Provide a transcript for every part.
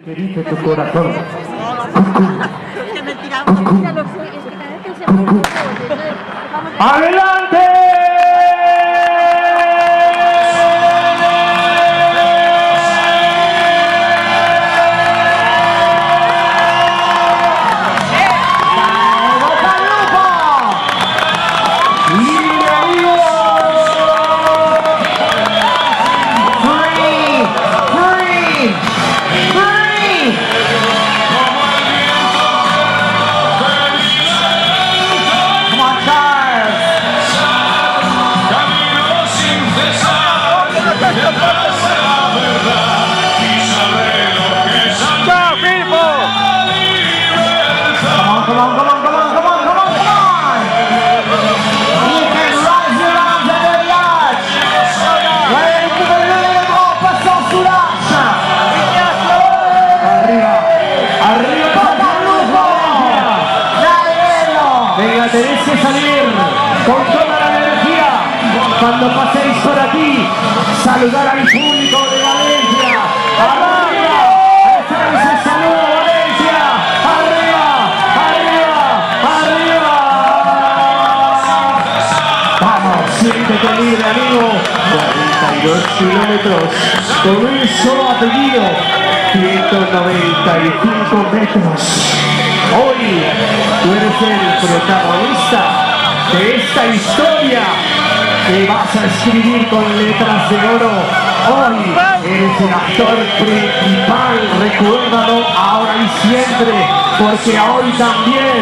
¿Qué dice tu corazón? ¡Adelante! Tenéis que salir con toda la energía cuando paséis por aquí, saludar al público de Valencia. ¡Arriba! ¡Ese es el saludo de Valencia! ¡Arriba! ¡Arriba! ¡Arriba! Vamos, siéntete libre, amigo. 42 kilómetros con un solo apellido, 195 metros. Hoy tú eres el protagonista de esta historia que vas a escribir con letras de oro. Hoy eres el actor principal, recuérdalo ahora y siempre, porque hoy también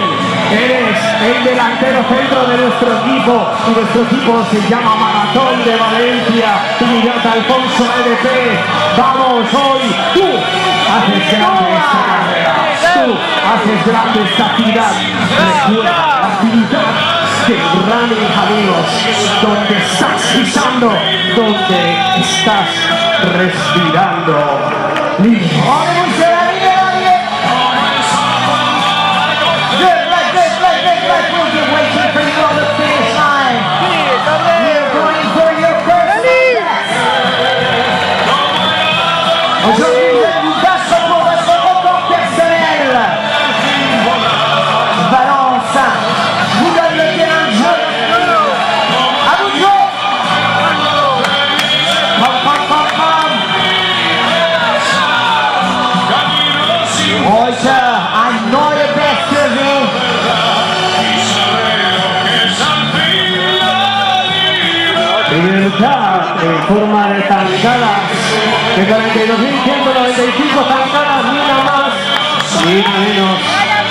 eres el delantero centro de nuestro equipo, y nuestro equipo se llama Maratón de Valencia, Unidad Alfonso LP. Vamos, hoy tú haces grande esta carrera, tú haces grande esta actividad. Recuerda la actividad de running, amigos, donde estás pisando, donde estás respirando. En forma de zancadas de 42.195 zancadas, ni una más ni una menos.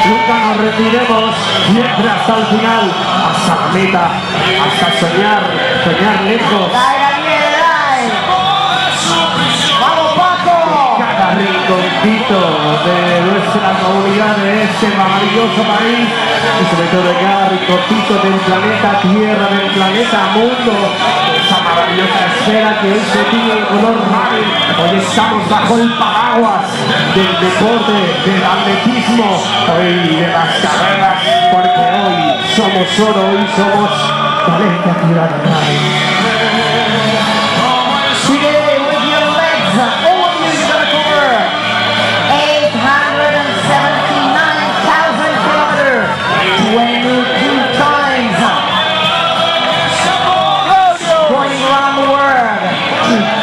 Nunca nos retiremos, siempre hasta el final, hasta la meta, hasta soñar lejos. ¡Vamos, Paco! Cada rinconcito de nuestra comunidad, de este maravilloso país, y sobre todo de cada rinconcito del planeta Tierra, del planeta Mundo, esa maravillosa esfera que hoy se tiene el color rally. Hoy estamos bajo el paraguas del deporte, del atletismo, hoy de las carreras, porque hoy somos oro, hoy somos Valencia Ciudad de Rally.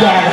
Yeah.